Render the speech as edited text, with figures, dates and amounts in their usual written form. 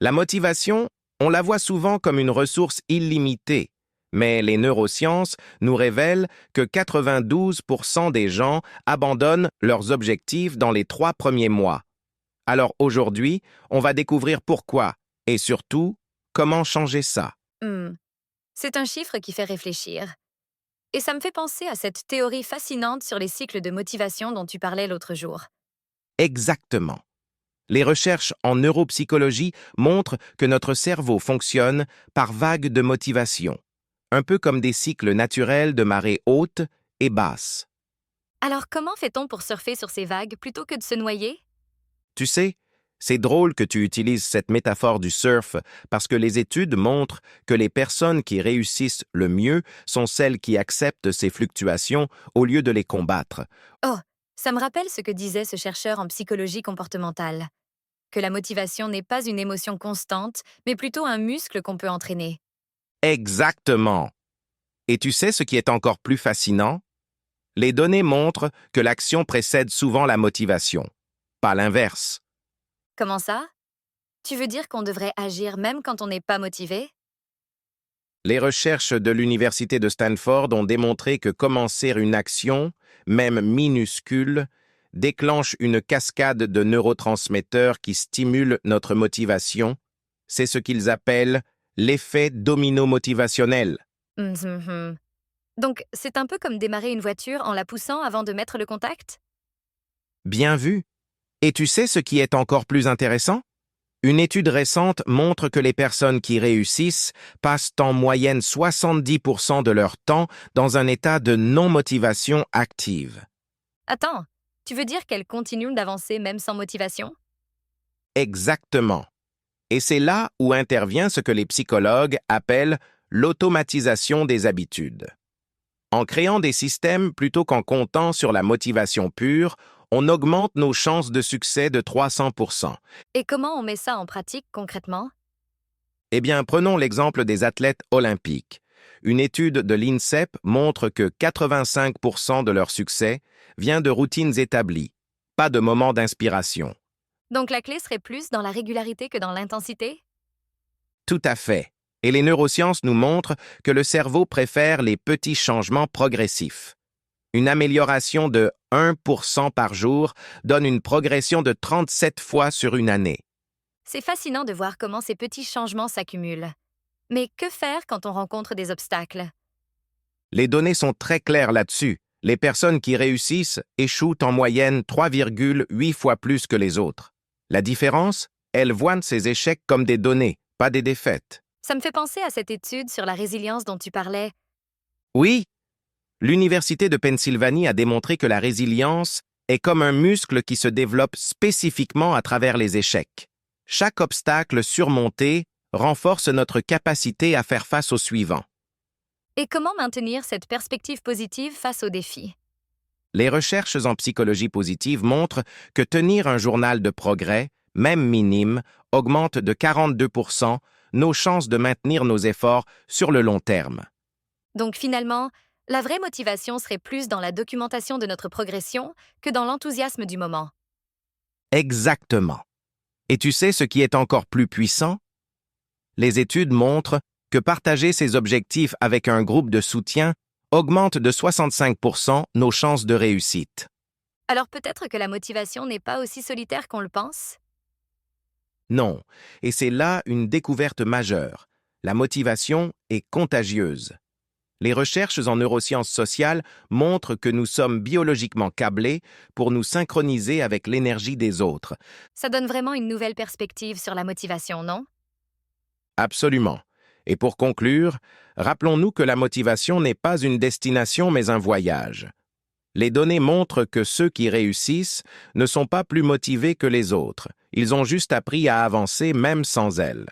La motivation, on la voit souvent comme une ressource illimitée, mais les neurosciences nous révèlent que 92% des gens abandonnent leurs objectifs dans les 3 premiers mois. Alors aujourd'hui, on va découvrir pourquoi et surtout, comment changer ça. Hmm. C'est un chiffre qui fait réfléchir. Et ça me fait penser à cette théorie fascinante sur les cycles de motivation dont tu parlais l'autre jour. Exactement. Les recherches en neuropsychologie montrent que notre cerveau fonctionne par vagues de motivation, un peu comme des cycles naturels de marée haute et basse. Alors comment fait-on pour surfer sur ces vagues plutôt que de se noyer? Tu sais, c'est drôle que tu utilises cette métaphore du surf parce que les études montrent que les personnes qui réussissent le mieux sont celles qui acceptent ces fluctuations au lieu de les combattre. Oh, ça me rappelle ce que disait ce chercheur en psychologie comportementale, que la motivation n'est pas une émotion constante, mais plutôt un muscle qu'on peut entraîner. Exactement. Et tu sais ce qui est encore plus fascinant? Les données montrent que l'action précède souvent la motivation, pas l'inverse. Comment ça? Tu veux dire qu'on devrait agir même quand on n'est pas motivé? Les recherches de l'Université de Stanford ont démontré que commencer une action, même minuscule, déclenche une cascade de neurotransmetteurs qui stimulent notre motivation. C'est ce qu'ils appellent l'effet domino motivationnel. Mhm. Donc, c'est un peu comme démarrer une voiture en la poussant avant de mettre le contact? Bien vu. Et tu sais ce qui est encore plus intéressant? Une étude récente montre que les personnes qui réussissent passent en moyenne 70% de leur temps dans un état de non-motivation active. Attends, tu veux dire qu'elles continuent d'avancer même sans motivation? Exactement. Et c'est là où intervient ce que les psychologues appellent l'automatisation des habitudes. En créant des systèmes plutôt qu'en comptant sur la motivation pure, on augmente nos chances de succès de 300%. Et comment on met ça en pratique concrètement? Eh bien, prenons l'exemple des athlètes olympiques. Une étude de l'INSEP montre que 85% de leur succès vient de routines établies, pas de moments d'inspiration. Donc la clé serait plus dans la régularité que dans l'intensité? Tout à fait. Et les neurosciences nous montrent que le cerveau préfère les petits changements progressifs. Une amélioration de 1% par jour donne une progression de 37 fois sur une année. C'est fascinant de voir comment ces petits changements s'accumulent. Mais que faire quand on rencontre des obstacles? Les données sont très claires là-dessus. Les personnes qui réussissent échouent en moyenne 3,8 fois plus que les autres. La différence? Elles voient ces échecs comme des données, pas des défaites. Ça me fait penser à cette étude sur la résilience dont tu parlais. Oui, l'Université de Pennsylvanie a démontré que la résilience est comme un muscle qui se développe spécifiquement à travers les échecs. Chaque obstacle surmonté renforce notre capacité à faire face au suivant. Et comment maintenir cette perspective positive face aux défis? Les recherches en psychologie positive montrent que tenir un journal de progrès, même minime, augmente de 42% nos chances de maintenir nos efforts sur le long terme. Donc finalement, la vraie motivation serait plus dans la documentation de notre progression que dans l'enthousiasme du moment. Exactement. Et tu sais ce qui est encore plus puissant? Les études montrent que partager ses objectifs avec un groupe de soutien augmente de 65% nos chances de réussite. Alors peut-être que la motivation n'est pas aussi solitaire qu'on le pense? Non, et c'est là une découverte majeure. La motivation est contagieuse. Les recherches en neurosciences sociales montrent que nous sommes biologiquement câblés pour nous synchroniser avec l'énergie des autres. Ça donne vraiment une nouvelle perspective sur la motivation, non? Absolument. Et pour conclure, rappelons-nous que la motivation n'est pas une destination mais un voyage. Les données montrent que ceux qui réussissent ne sont pas plus motivés que les autres. Ils ont juste appris à avancer même sans elles.